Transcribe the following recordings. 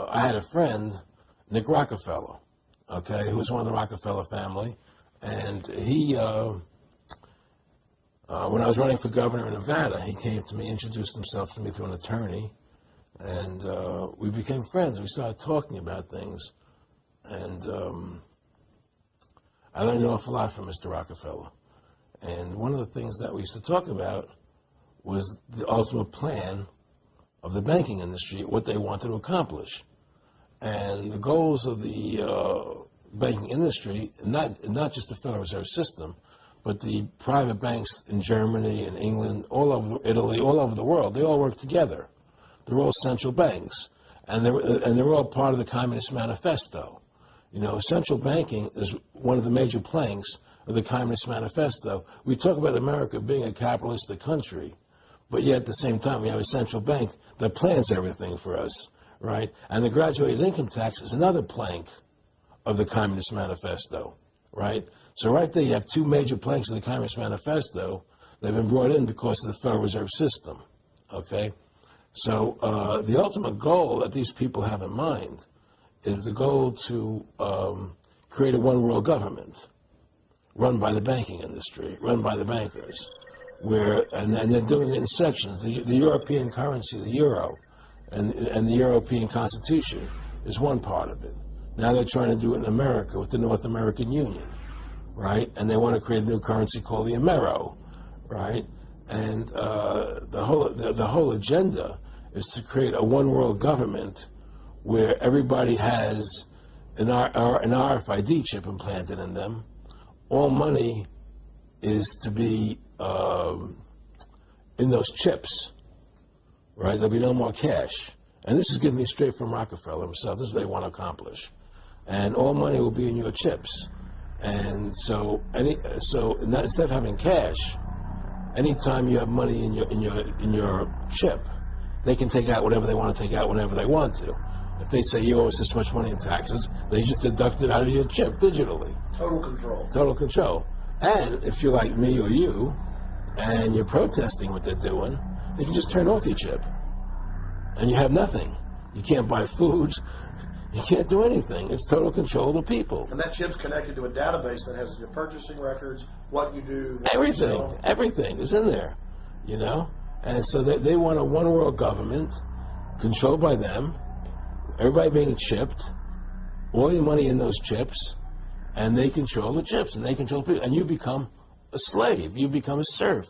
I had a friend, Nick Rockefeller, okay, who was one of the Rockefeller family, and he, when I was running for governor in Nevada, he came to me, introduced himself to me through an attorney, and we became friends. We started talking about things, and I learned an awful lot from Mr. Rockefeller. And one of the things that we used to talk about was the ultimate plan of the banking industry, what they wanted to accomplish. And the goals of the banking industry, not just the Federal Reserve System, but the private banks in Germany and England, all over Italy, all over the world, they all work together. They're all central banks, and they're all part of the Communist Manifesto. You know, central banking is one of the major planks of the Communist Manifesto. We talk about America being a capitalistic country, but yet at the same time we have a central bank that plans everything for us, right? And the graduated income tax is another plank of the Communist Manifesto, right? So right there you have two major planks of the Communist Manifesto that have been brought in because of the Federal Reserve System, okay? So the ultimate goal that these people have in mind is the goal to create a one-world government run by the banking industry, run by the bankers, and they're doing it in sections. The European currency, the euro, and the European Constitution is one part of it. Now they're trying to do it in America with the North American Union, right? And they want to create a new currency called the Amero, right? And the whole agenda is to create a one-world government where everybody has an RFID chip implanted in them. All money is to be in those chips, right? There'll be no more cash. And this is given me straight from Rockefeller himself. This is what they want to accomplish. And all money will be in your chips. And so instead of having cash, anytime you have money in your chip, they can take out whatever they want to take out whenever they want to. If they say you owe us this much money in taxes, they just deduct it out of your chip digitally. Total control. Total control. And if you're like me or you, and you're protesting what they're doing, they can just turn off your chip. And you have nothing. You can't buy food. You can't do anything. It's total control of the people. And that chip's connected to a database that has your purchasing records, what you do. Everything is in there, you know? And so they want a one-world government controlled by them, everybody being chipped, all your money in those chips, and they control the chips, and they control people, and you become a slave, you become a serf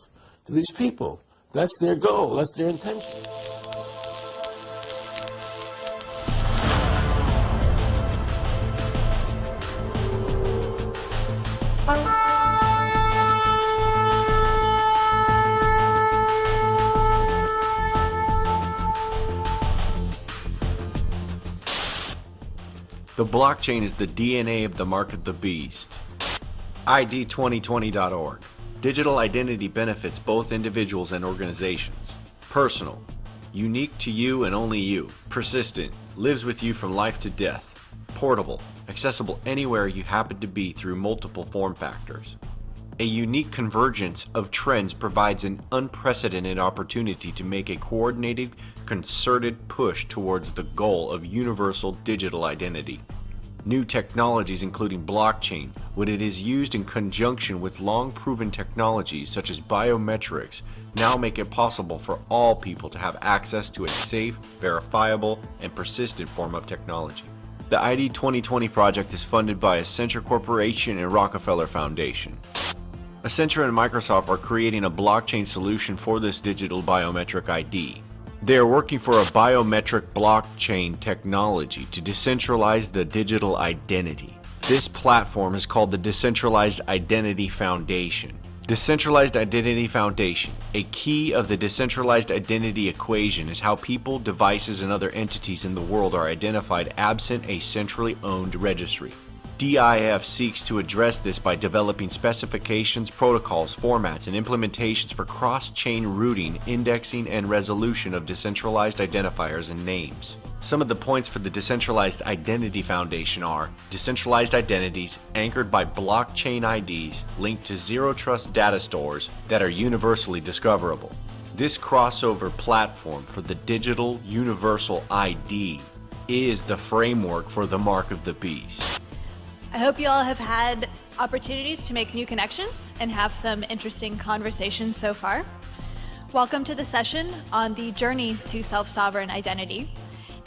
to these people. That's their goal, that's their intention. The blockchain is the DNA of the mark of the beast. ID2020.org. Digital identity benefits both individuals and organizations. Personal. Unique to you and only you. Persistent. Lives with you from life to death. Portable. Accessible anywhere you happen to be through multiple form factors. A unique convergence of trends provides an unprecedented opportunity to make a coordinated, concerted push towards the goal of universal digital identity. New technologies including blockchain, when it is used in conjunction with long-proven technologies such as biometrics, now make it possible for all people to have access to a safe, verifiable, and persistent form of technology. The ID 2020 project is funded by Accenture Corporation and Rockefeller Foundation. Accenture and Microsoft are creating a blockchain solution for this digital biometric ID. They are working for a biometric blockchain technology to decentralize the digital identity. This platform is called the Decentralized Identity Foundation. Decentralized Identity Foundation. A key of the decentralized identity equation is how people, devices, and other entities in the world are identified absent a centrally owned registry. DIF seeks to address this by developing specifications, protocols, formats, and implementations for cross-chain routing, indexing, and resolution of decentralized identifiers and names. Some of the points for the Decentralized Identity Foundation are decentralized identities anchored by blockchain IDs linked to zero-trust data stores that are universally discoverable. This crossover platform for the digital universal ID is the framework for the mark of the beast. I hope you all have had opportunities to make new connections and have some interesting conversations so far. Welcome to the session on the journey to self-sovereign identity.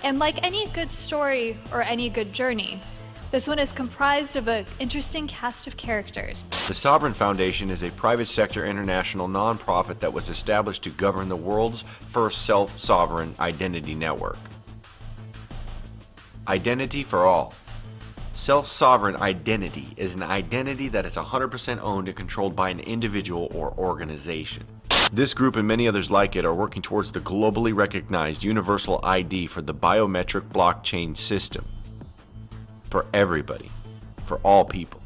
And like any good story or any good journey, this one is comprised of an interesting cast of characters. The Sovereign Foundation is a private sector international nonprofit that was established to govern the world's first self-sovereign identity network. Identity for all. Self-sovereign identity is an identity that is 100% owned and controlled by an individual or organization. This group and many others like it are working towards the globally recognized universal ID for the biometric blockchain system. For everybody. For all people.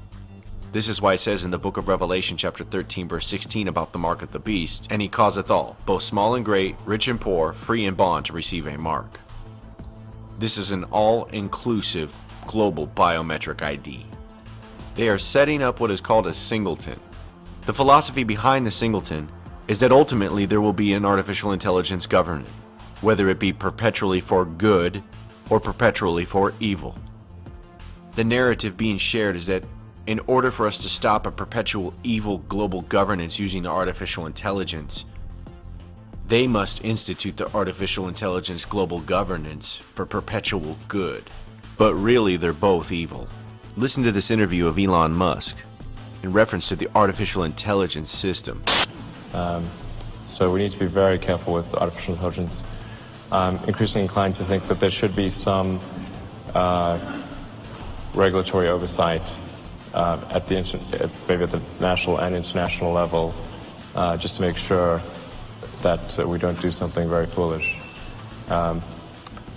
This is why it says in the book of Revelation chapter 13 verse 16 about the mark of the beast, and he causeth all, both small and great, rich and poor, free and bond, to receive a mark. This is an all-inclusive global biometric ID. They are setting up what is called a singleton. The philosophy behind the singleton is that ultimately there will be an artificial intelligence government, whether it be perpetually for good or perpetually for evil. The narrative being shared is that in order for us to stop a perpetual evil global governance using the artificial intelligence, they must institute the artificial intelligence global governance for perpetual good. But really, they're both evil. Listen to this interview of Elon Musk in reference to the artificial intelligence system. So we need to be very careful with artificial intelligence. I'm increasingly inclined to think that there should be some regulatory oversight maybe at the national and international level, just to make sure that we don't do something very foolish. I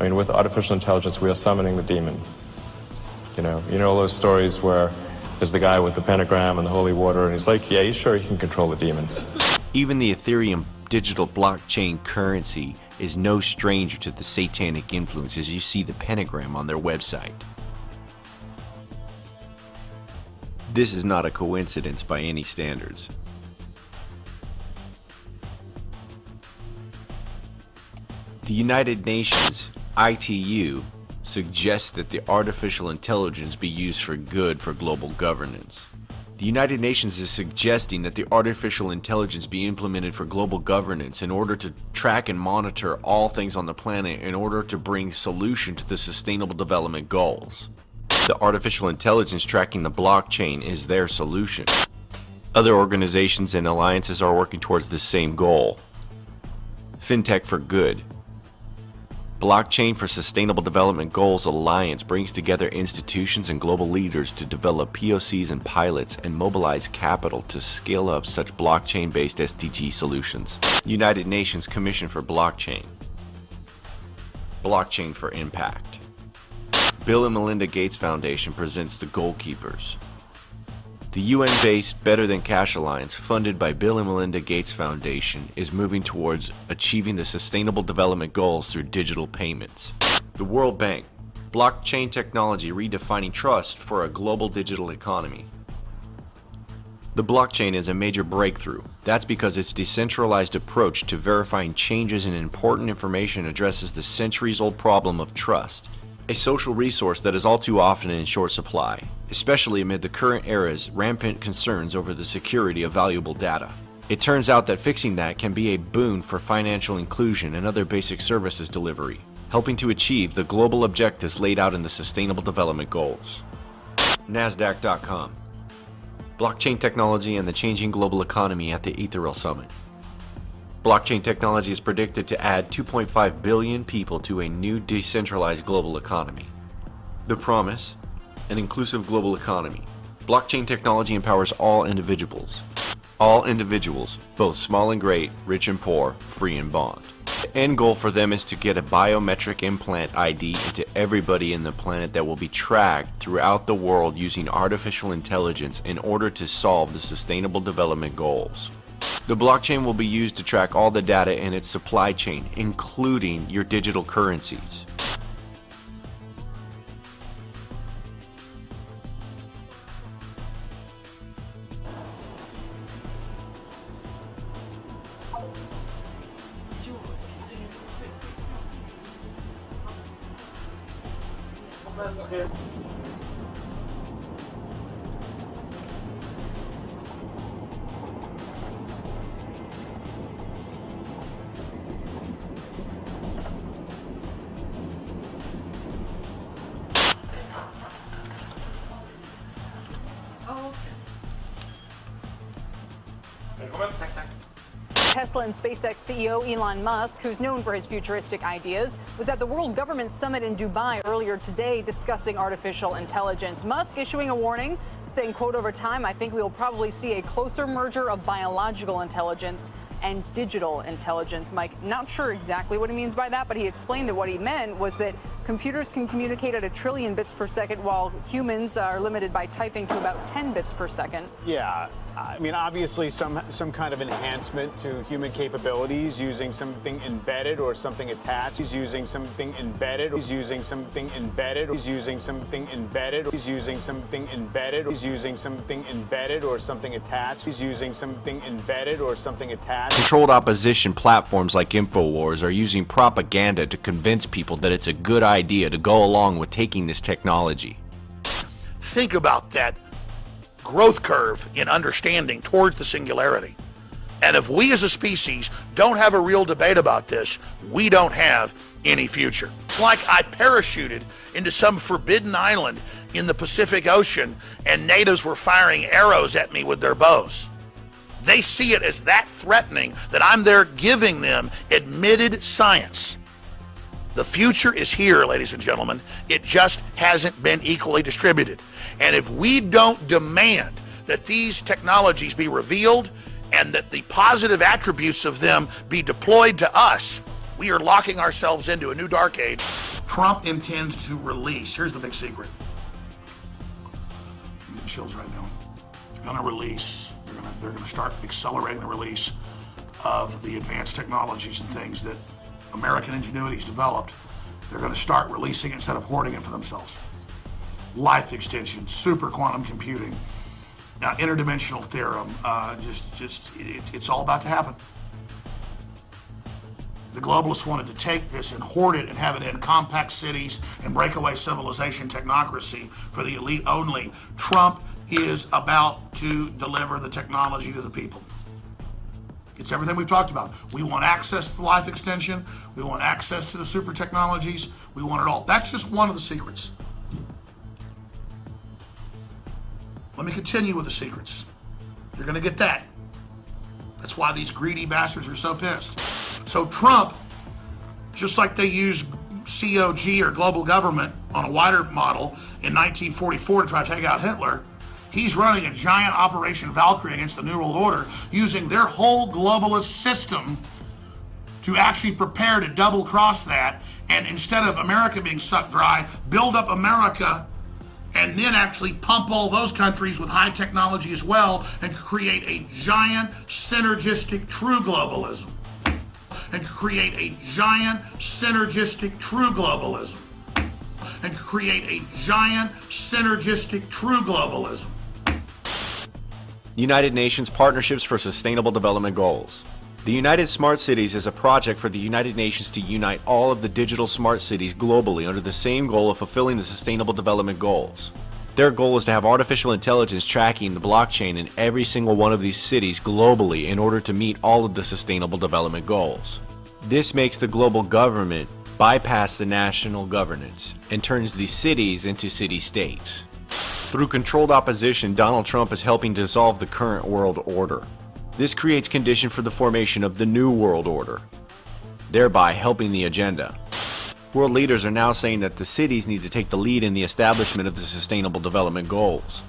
mean, with artificial intelligence, we are summoning the demon. You know all those stories where there's the guy with the pentagram and the holy water, and he's like, yeah, he's sure he can control the demon. Even the Ethereum digital blockchain currency is no stranger to the satanic influence, as you see the pentagram on their website. This is not a coincidence by any standards. The United Nations, ITU, suggests that the artificial intelligence be used for good for global governance. The United Nations is suggesting that the artificial intelligence be implemented for global governance in order to track and monitor all things on the planet in order to bring solution to the Sustainable Development Goals. The artificial intelligence tracking the blockchain is their solution. Other organizations and alliances are working towards the same goal. FinTech for Good. Blockchain for Sustainable Development Goals Alliance brings together institutions and global leaders to develop POCs and pilots and mobilize capital to scale up such blockchain-based SDG solutions. United Nations Commission for Blockchain. Blockchain for Impact. Bill and Melinda Gates Foundation presents the Goalkeepers. The UN-based Better Than Cash Alliance, funded by Bill and Melinda Gates Foundation, is moving towards achieving the Sustainable Development Goals through digital payments. The World Bank, blockchain technology redefining trust for a global digital economy. The blockchain is a major breakthrough. That's because its decentralized approach to verifying changes in important information addresses the centuries-old problem of trust. A social resource that is all too often in short supply, especially amid the current era's rampant concerns over the security of valuable data. It turns out that fixing that can be a boon for financial inclusion and other basic services delivery, helping to achieve the global objectives laid out in the Sustainable Development Goals. NASDAQ.com. Blockchain technology and the changing global economy at the Ethereal Summit. Blockchain technology is predicted to add 2.5 billion people to a new decentralized global economy. The promise: an inclusive global economy. Blockchain technology empowers all individuals. All individuals, both small and great, rich and poor, free and bond. The end goal for them is to get a biometric implant ID into everybody in the planet that will be tracked throughout the world using artificial intelligence in order to solve the Sustainable Development Goals. The blockchain will be used to track all the data in its supply chain, including your digital currencies. Tesla and SpaceX CEO Elon Musk, who's known for his futuristic ideas, was at the World Government Summit in Dubai earlier today discussing artificial intelligence. Musk issuing a warning, saying, quote, over time, I think we will probably see a closer merger of biological intelligence and digital intelligence. Mike, not sure exactly what he means by that, but he explained that what he meant was that computers can communicate at 1 trillion bits per second, while humans are limited by typing to about 10 bits per second. Yeah, I mean, obviously some kind of enhancement to human capabilities using something embedded or something attached. He's using something embedded. He's using something embedded. He's using something embedded. He's using something embedded. He's using something embedded or something attached. He's using something embedded or something attached. Controlled opposition platforms like InfoWars are using propaganda to convince people that it's a good idea to go along with taking this technology. Think about that growth curve in understanding towards the singularity. And if we as a species don't have a real debate about this, we don't have any future. It's like I parachuted into some forbidden island in the Pacific Ocean and natives were firing arrows at me with their bows. They see it as that threatening that I'm there giving them admitted science. The future is here, ladies and gentlemen. It just hasn't been equally distributed. And if we don't demand that these technologies be revealed and that the positive attributes of them be deployed to us, we are locking ourselves into a new dark age. Trump intends to release, here's the big secret. I'm getting chills right now. They're going to release, they're going to start accelerating the release of the advanced technologies and things that American ingenuity's developed. They're going to start releasing it instead of hoarding it for themselves. Life extension, super quantum computing, interdimensional theorem, it's all about to happen. The globalists wanted to take this and hoard it and have it in compact cities and breakaway civilization technocracy for the elite only. Trump is about to deliver the technology to the people. It's everything we've talked about. We want access to the life extension. We want access to the super technologies. We want it all. That's just one of the secrets. Let me continue with the secrets. You're going to get that. That's why these greedy bastards are so pissed. So Trump, just like they used COG or global government on a wider model in 1944 to try to take out Hitler, he's running a giant Operation Valkyrie against the New World Order, using their whole globalist system to actually prepare to double cross that, and instead of America being sucked dry, build up America and then actually pump all those countries with high technology as well and create a giant synergistic true globalism. And create a giant synergistic true globalism. And create a giant synergistic true globalism. United Nations Partnerships for Sustainable Development Goals. The United Smart Cities is a project for the United Nations to unite all of the digital smart cities globally under the same goal of fulfilling the Sustainable Development Goals. Their goal is to have artificial intelligence tracking the blockchain in every single one of these cities globally in order to meet all of the Sustainable Development Goals. This makes the global government bypass the national governance and turns these cities into city-states. Through controlled opposition, Donald Trump is helping dissolve the current world order. This creates condition for the formation of the new world order, thereby helping the agenda. World leaders are now saying that the cities need to take the lead in the establishment of the Sustainable Development Goals.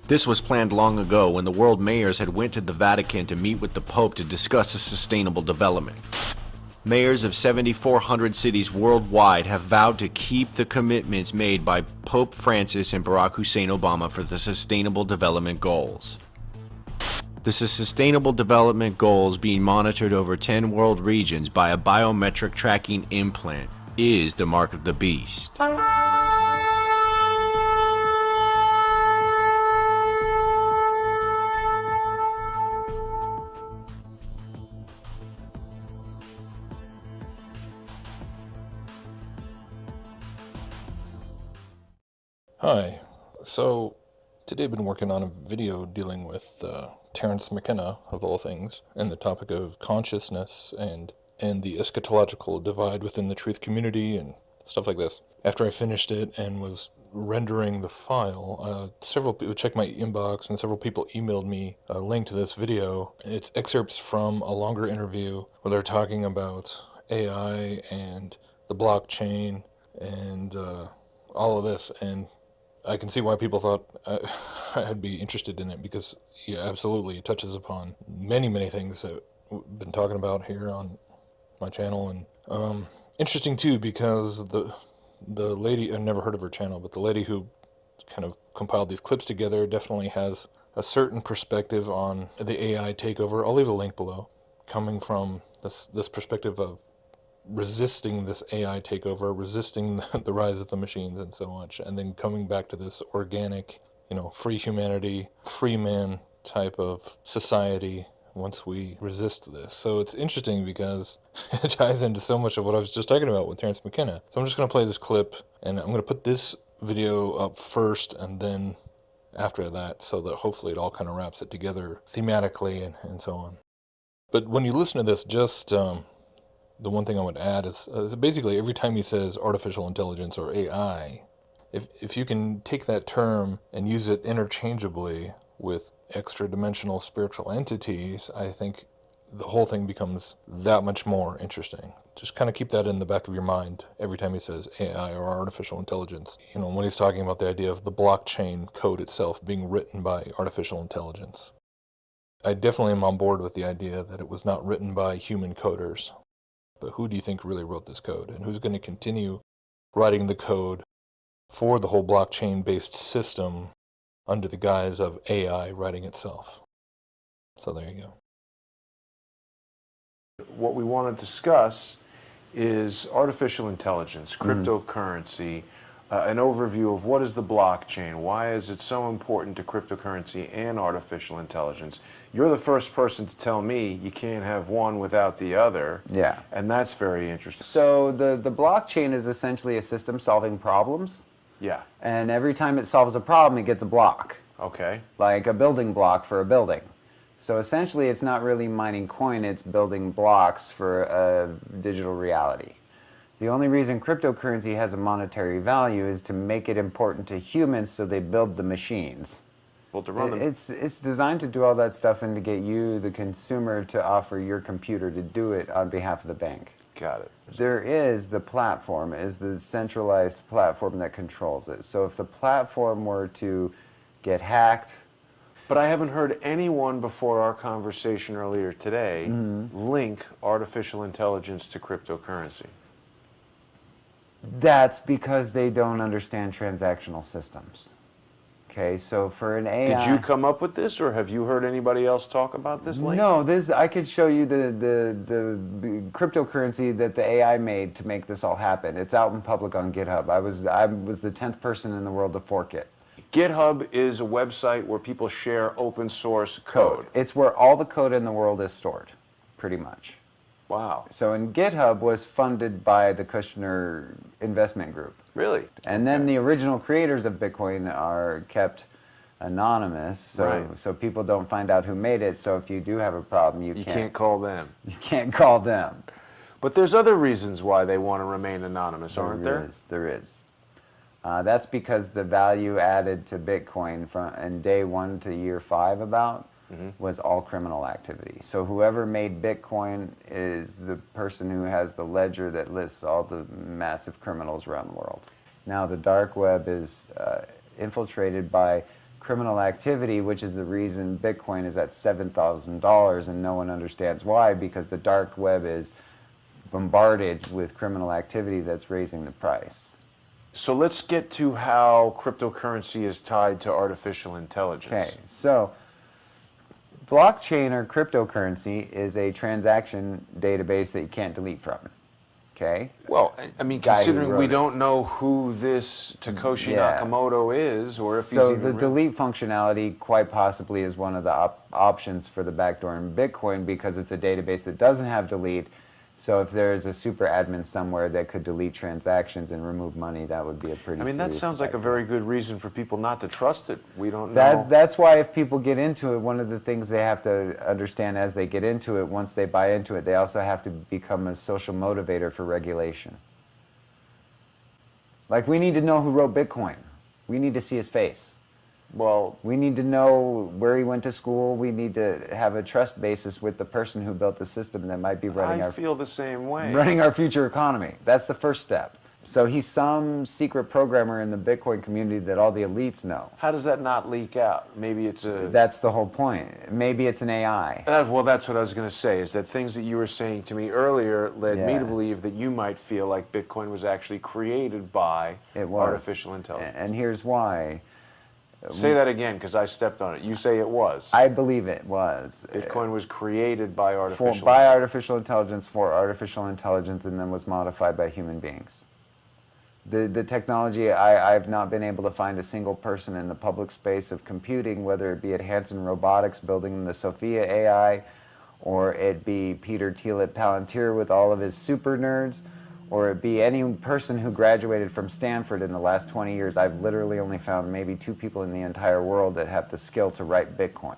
This was planned long ago when the world mayors had went to the Vatican to meet with the Pope to discuss the sustainable development. Mayors of 7,400 cities worldwide have vowed to keep the commitments made by Pope Francis and Barack Hussein Obama for the Sustainable Development Goals. The Sustainable Development Goals, being monitored over 10 world regions by a biometric tracking implant, is the mark of the beast. Hi. So today I've been working on a video dealing with Terence McKenna, of all things, and the topic of consciousness and the eschatological divide within the truth community and stuff like this. After I finished it and was rendering the file, several people checked my inbox and several people emailed me a link to this video. It's excerpts from a longer interview where they're talking about AI and the blockchain and all of this, and I can see why people thought I'd be interested in it, because yeah, absolutely, it touches upon many, many things that we've been talking about here on my channel. And interesting too, because the lady, I've never heard of her channel, but the lady who kind of compiled these clips together definitely has a certain perspective on the AI takeover. I'll leave a link below, coming from this perspective of resisting this AI takeover, resisting the rise of the machines and so much, and then coming back to this organic, free humanity, free man type of society once we resist this. So it's interesting because it ties into so much of what I was just talking about with Terence McKenna. So I'm just going to play this clip, and I'm going to put this video up first and then after that, so that hopefully it all kind of wraps it together thematically and so on. But when you listen to this, just the one thing I would add is basically every time he says artificial intelligence or AI, if you can take that term and use it interchangeably with extra-dimensional spiritual entities, I think the whole thing becomes that much more interesting. Just kind of keep that in the back of your mind every time he says AI or artificial intelligence. When he's talking about the idea of the blockchain code itself being written by artificial intelligence. I definitely am on board with the idea that it was not written by human coders. But who do you think really wrote this code? And who's going to continue writing the code for the whole blockchain-based system under the guise of AI writing itself? So there you go. What we want to discuss is artificial intelligence, cryptocurrency, an overview of what is the blockchain, why is it so important to cryptocurrency and artificial intelligence. You're the first person to tell me you can't have one without the other. Yeah. And that's very interesting. So the blockchain is essentially a system solving problems. Yeah. And every time it solves a problem, it gets a block. Okay. Like a building block for a building. So essentially it's not really mining coin, it's building blocks for a digital reality. The only reason cryptocurrency has a monetary value is to make it important to humans so they build the machines. Well, to run them. It's designed to do all that stuff and to get you, the consumer, to offer your computer to do it on behalf of the bank. Got it. There is the platform, is the centralized platform that controls it. So if the platform were to get hacked. But I haven't heard anyone before our conversation earlier today link artificial intelligence to cryptocurrency. That's because they don't understand transactional systems. Okay, so for an AI... Did you come up with this, or have you heard anybody else talk about this link? No, I could show you the cryptocurrency that the AI made to make this all happen. It's out in public on GitHub. I was the 10th person in the world to fork it. GitHub is a website where people share open source code. It's where all the code in the world is stored, pretty much. Wow. So and GitHub was funded by the Kushner investment group. Really? And then the original creators of Bitcoin are kept anonymous, so people don't find out who made it. So if you do have a problem, you can't call them. You can't call them. But there's other reasons why they want to remain anonymous, aren't there? There is. That's because the value added to Bitcoin in day 1 to year 5 was all criminal activity. So whoever made Bitcoin is the person who has the ledger that lists all the massive criminals around the world. Now the dark web is infiltrated by criminal activity, which is the reason Bitcoin is at $7,000 and no one understands why, because the dark web is bombarded with criminal activity that's raising the price. So let's get to how cryptocurrency is tied to artificial intelligence. Okay, so blockchain or cryptocurrency is a transaction database that you can't delete from. Okay? Well, I mean, considering we don't know who this Satoshi Nakamoto is, or if he's even the delete functionality quite possibly is one of the options for the backdoor in Bitcoin, because it's a database that doesn't have delete, So if there is a super admin somewhere that could delete transactions and remove money, that would be a pretty I mean, that serious sounds like a attack. very good reason for people not to trust it. We don't know. That's why if people get into it, one of the things they have to understand as they get into it, once they buy into it, they also have to become a social motivator for regulation. Like, we need to know who wrote Bitcoin. We need to see his face. Well, We need to know where he went to school. We need to have a trust basis with the person who built the system that might be running I feel the same way. running our future economy. That's the first step. So he's some secret programmer in the Bitcoin community that all the elites know. How does that not leak out? Maybe it's a... That's the whole point. Maybe it's an AI. Well, that's what I was going to say, is that things that you were saying to me earlier led me Yeah. to believe that you might feel like Bitcoin was actually created by It was. artificial intelligence. And here's why. Say that again, because I stepped on it. You say it was. I believe it was. Bitcoin was created by artificial By intelligence. artificial intelligence, for artificial intelligence, and then was modified by human beings. The technology, I've not been able to find a single person in the public space of computing, whether it be at Hanson Robotics building the Sophia AI, or it be Peter Thiel at Palantir with all of his super nerds, or it be any person who graduated from Stanford in the last 20 years. I've literally only found maybe 2 people in the entire world that have the skill to write Bitcoin.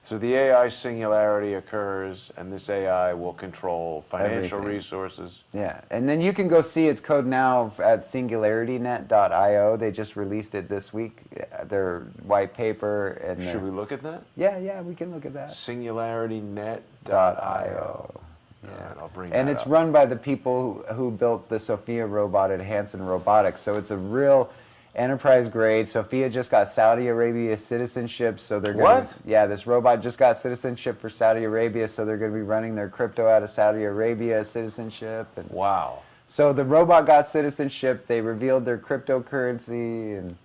So the AI singularity occurs, and this AI will control financial Everything. resources. Yeah, and then you can go see its code now at singularitynet.io. They just released it this week, their white paper. And Should we look at that? Yeah, we can look at that. Singularitynet.io. Yeah. I'll bring And that it's up. run by the people who built the Sophia robot at Hanson Robotics. So it's a real enterprise grade. Sophia just got Saudi Arabia citizenship, so they're going What? Yeah, this robot just got citizenship for Saudi Arabia, so they're going to be running their crypto out of Saudi Arabia citizenship. And Wow. so the robot got citizenship. They revealed their cryptocurrency, and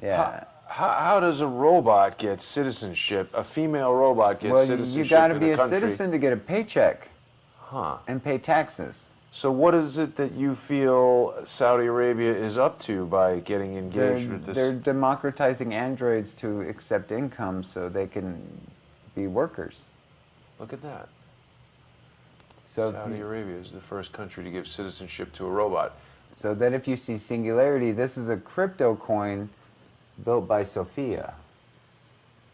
yeah. How does a robot get citizenship? A female robot gets Well, citizenship you got to in be a country? citizen to get a paycheck Huh. and pay taxes. So what is it that you feel Saudi Arabia is up to by getting engaged with this? They're democratizing androids to accept income so they can be workers. Look at that. So Saudi Arabia is the first country to give citizenship to a robot. So then if you see Singularity, this is a crypto coin built by Sophia.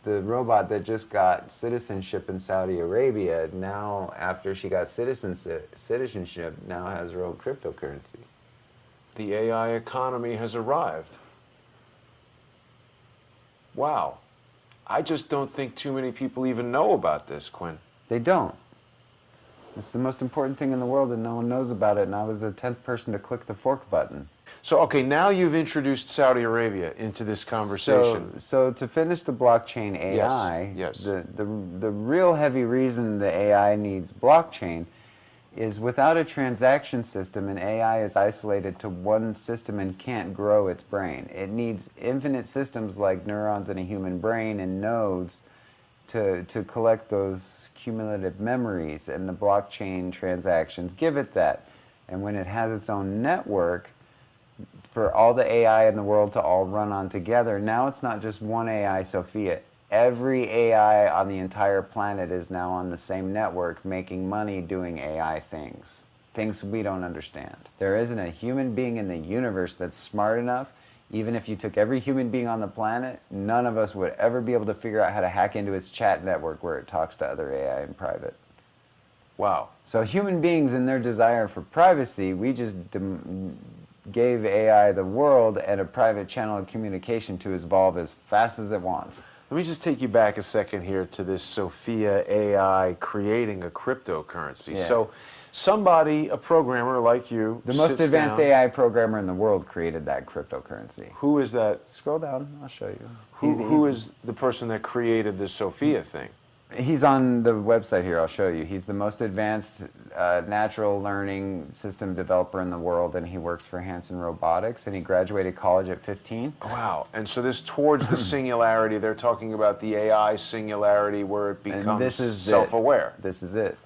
The robot that just got citizenship in Saudi Arabia, now after she got citizenship, now has her own cryptocurrency. The AI economy has arrived. Wow. I just don't think too many people even know about this, Quinn. They don't. It's the most important thing in the world and no one knows about it, and I was the 10th person to click the fork button. So, okay, now you've introduced Saudi Arabia into this conversation. So to finish the blockchain AI, Yes. The real heavy reason the AI needs blockchain is without a transaction system, an AI is isolated to one system and can't grow its brain. It needs infinite systems like neurons in a human brain and nodes to collect those cumulative memories, and the blockchain transactions give it that. And when it has its own network, for all the AI in the world to all run on together, now it's not just one AI, Sophia. Every AI on the entire planet is now on the same network making money doing AI things. Things we don't understand. There isn't a human being in the universe that's smart enough. Even if you took every human being on the planet, none of us would ever be able to figure out how to hack into its chat network where it talks to other AI in private. Wow. So human beings in their desire for privacy, we just gave AI the world and a private channel of communication to evolve as fast as it wants. Let me just take you back a second here to this Sophia AI creating a cryptocurrency. Yeah. So somebody, a programmer like you, The most sits advanced down. AI programmer in the world created that cryptocurrency. Who is that? Scroll down, I'll show you. Who is the person that created the Sophia thing? He's on the website here, I'll show you. He's the most advanced natural learning system developer in the world, and he works for Hanson Robotics, and he graduated college at 15. Wow. And so this towards the singularity, they're talking about the AI singularity where it And becomes this is self-aware. This is it.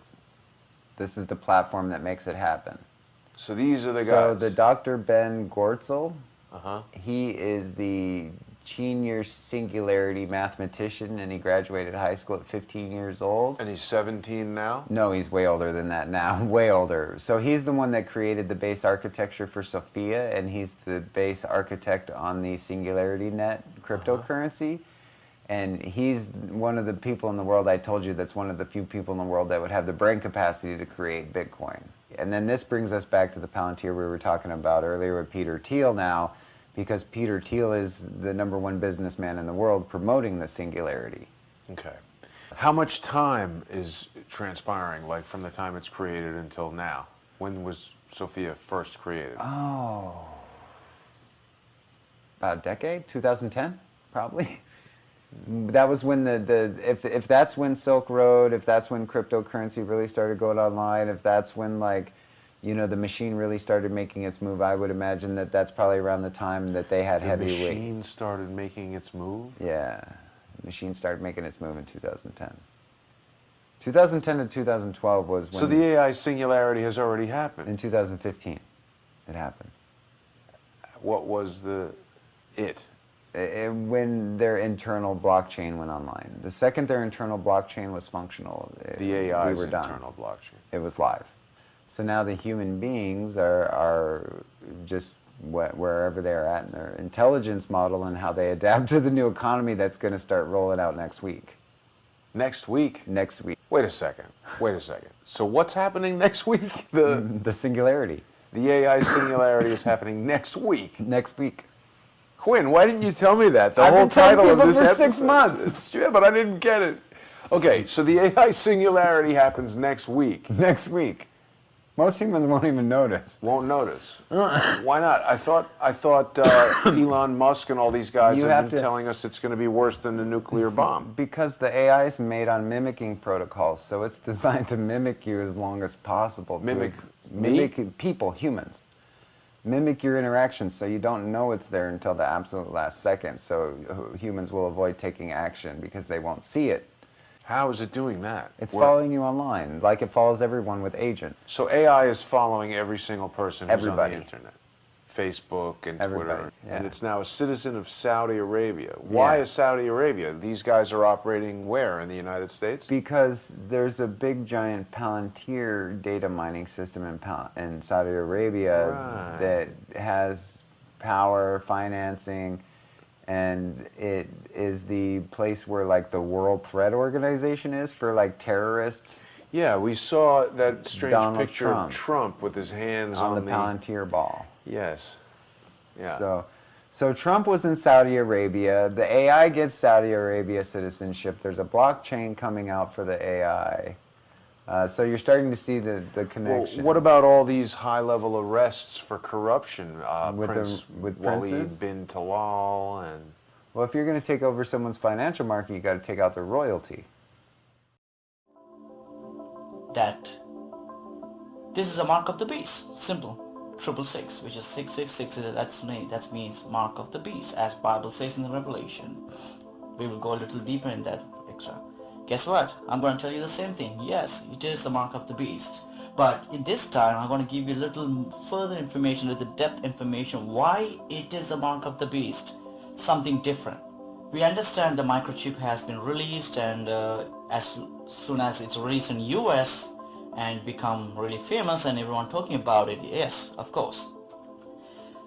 This is the platform that makes it happen. So these are the So guys. the Dr. Ben Gortzel, Uh-huh. he is the 15-year singularity mathematician, and he graduated high school at 15 years old. And he's 17 now? No, he's way older than that now, way older. So he's the one that created the base architecture for Sophia, and he's the base architect on the Singularity Net cryptocurrency. And he's one of the people in the world, I told you, that's one of the few people in the world that would have the brain capacity to create Bitcoin. And then this brings us back to the Palantir we were talking about earlier with Peter Thiel now, because Peter Thiel is the #1 businessman in the world promoting the Singularity. Okay. How much time is transpiring, like from the time it's created until now? When was Sophia first created? Oh, about a decade, 2010, probably. That was when if that's when Silk Road, if that's when cryptocurrency really started going online, if that's when, like, you know, the machine really started making its move, I would imagine that that's probably around the time that they had heavyweight. The machine started making its move? Yeah, the machine started making its move in 2010. 2010 to 2012 was when... So the AI singularity has already happened? In 2015, it happened. What was it? When their internal blockchain went online. The second their internal blockchain was functional, The AI's we were done. internal blockchain. It was live. So now the human beings are just wherever they're at in their intelligence model and how they adapt to the new economy that's going to start rolling out next week. Next week? Next week. Wait a second. So what's happening next week? The singularity. The AI singularity is happening next week. Next week. Quinn, why didn't you tell me that? I've whole been telling title of people this for episode. 6 months. Yeah, but I didn't get it. Okay, so the AI singularity happens next week. Next week. Most humans won't even notice. Won't notice. Why not? I thought Elon Musk and all these guys have been telling us it's going to be worse than the nuclear bomb. Because the AI is made on mimicking protocols, so it's designed to mimic you as long as possible. Mimic people, humans. Mimic your interactions so you don't know it's there until the absolute last second, so humans will avoid taking action because they won't see it. How is it doing that? It's following you online, like it follows everyone with Agent. So AI is following every single person who's Everybody. on the internet. Facebook and Everybody, Twitter. yeah. And it's now a citizen of Saudi Arabia. Why is Saudi Arabia? These guys are operating where? In the United States? Because there's a big giant Palantir data mining system in Saudi Arabia that has power, financing, and it is the place where, like, the World Threat Organization is for, like, terrorists. Yeah, we saw that strange Donald picture Trump. of Trump with his hands on the Palantir ball. Yes. Yeah. So Trump was in Saudi Arabia. The AI gets Saudi Arabia citizenship. There's a blockchain coming out for the AI. So you're starting to see the connection. Well, what about all these high-level arrests for corruption? With Walid princes? bin Talal and... Well, if you're going to take over someone's financial market, you got to take out their royalty. That this is a mark of the beast. Simple. 666, which is 666. That means mark of the beast, as Bible says in the Revelation. We will go a little deeper in that extra. Guess what? I'm going to tell you the same thing. Yes, it is the mark of the beast. But in this time, I'm going to give you a little further information, with the depth information, why it is the mark of the beast. Something different. We understand the microchip has been released, and as soon as it's released in US and become really famous and everyone talking about it, yes, of course.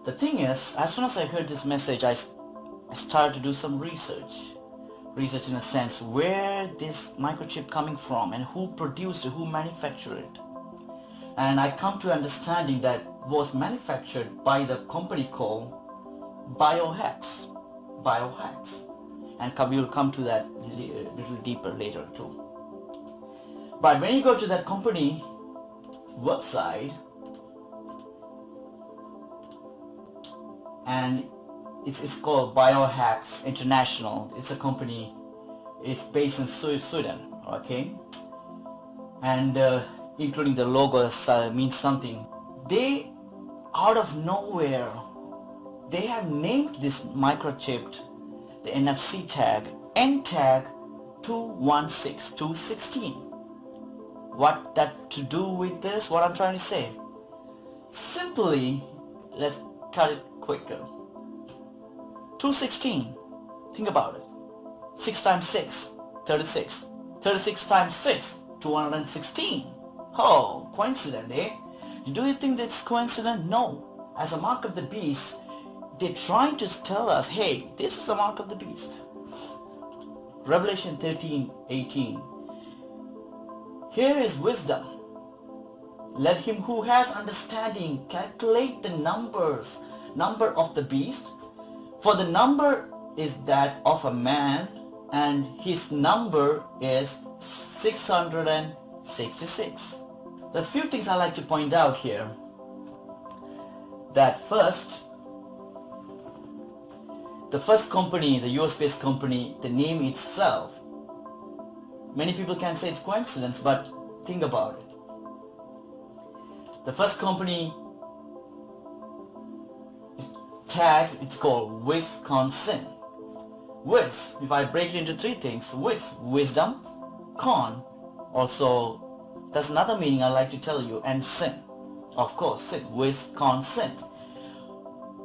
The thing is, as soon as I heard this message, I started to do some research in a sense, where this microchip coming from and who produced it, who manufactured it. And I come to understanding that was manufactured by the company called Biohacks. And we will come to that a little deeper later too. But when you go to that company website, and it's called Biohacks International. It's a company. It's based in Sweden. Okay, and including the logo means something. They, out of nowhere, they have named this microchip the NFC tag N-tag 216216. What that to do with this? What I'm trying to say? Simply, let's cut it quicker. 216 Think about it. 6 times 6, 36. 36 times 6, 216. Oh, coincident, eh? Do you think that's coincident? No. As a mark of the beast, they're trying to tell us, hey, this is the mark of the beast. Revelation 13:18. Here is wisdom. Let him who has understanding calculate the number of the beast, for the number is that of a man, and his number is 666. There's a few things I like to point out here. That first, the first company, the US-based company, the name itself, many people can say it's coincidence, but think about it. The first company tag, it's called Wisconsin. Wis, if I break it into three things, wis, wisdom, con, also, that's another meaning I like to tell you, and sin. Of course, sin, Wisconsin.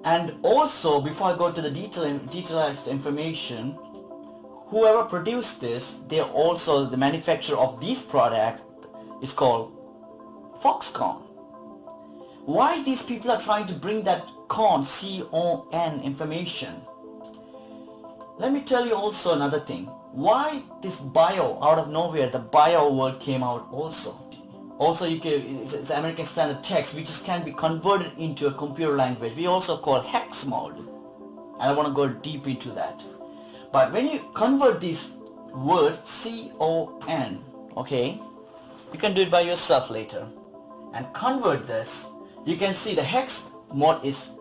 And also, before I go to the detailized information, whoever produced this, they're also the manufacturer of these products is called Foxconn. Why these people are trying to bring that con, C-O-N information? Let me tell you also another thing. Why this bio, out of nowhere, the bio word came out also. Also, it's American Standard Text, which can be converted into a computer language. We also call hex mode. And I want to go deep into that. But when you convert this word, C-O-N, okay, you can do it by yourself later. And convert this, you can see the hex mode is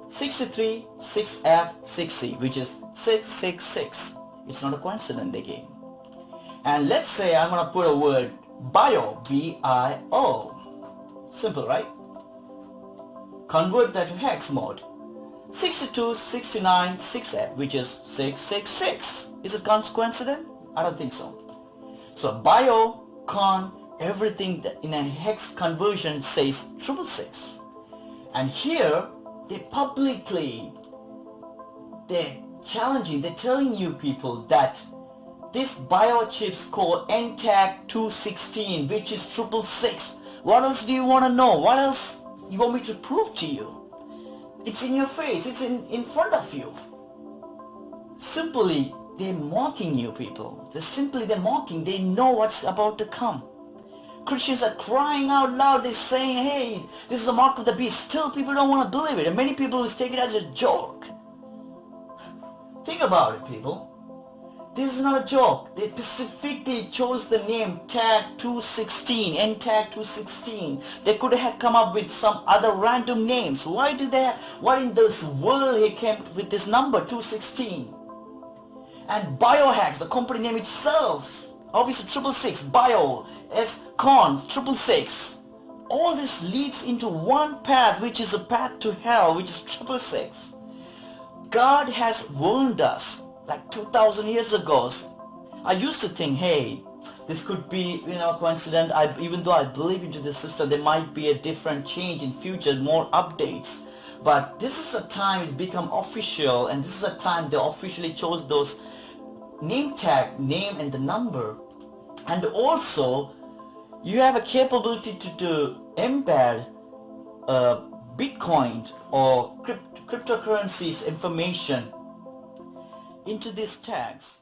63, 6F, 6C, which is 666. It's not a coincidence again. And let's say I'm going to put a word bio, B-I-O. Simple, right? Convert that to hex mode. 62, 69, 6F, which is 666. Is it coincident? I don't think so. So bio, con, everything that in a hex conversion says 666. And here, they're challenging, they're telling you people that this biochips called NTAG 216, which is 666. What else do you want to know? What else you want me to prove to you? It's in your face, it's in front of you. Simply, they're mocking you people. They're mocking, they know what's about to come. Christians are crying out loud, they're saying, hey, this is the mark of the beast. Still, people don't want to believe it, and many people will take it as a joke. Think about it, people. This is not a joke. They specifically chose the name tag 216, NTAG 216. They could have come up with some other random names. Why in this world he came with this number 216? And Biohacks, the company name itself, obviously 666, Bio, as Con, 666. All this leads into one path, which is a path to hell, which is 666. God has warned us like 2,000 years ago. I used to think, hey, this could be, coincident. Even though I believe into this system, there might be a different change in future, more updates. But this is a time it's become official, and this is a time they officially chose those name tag, name and the number. And also, you have a capability to embed Bitcoin or cryptocurrencies information into these tags.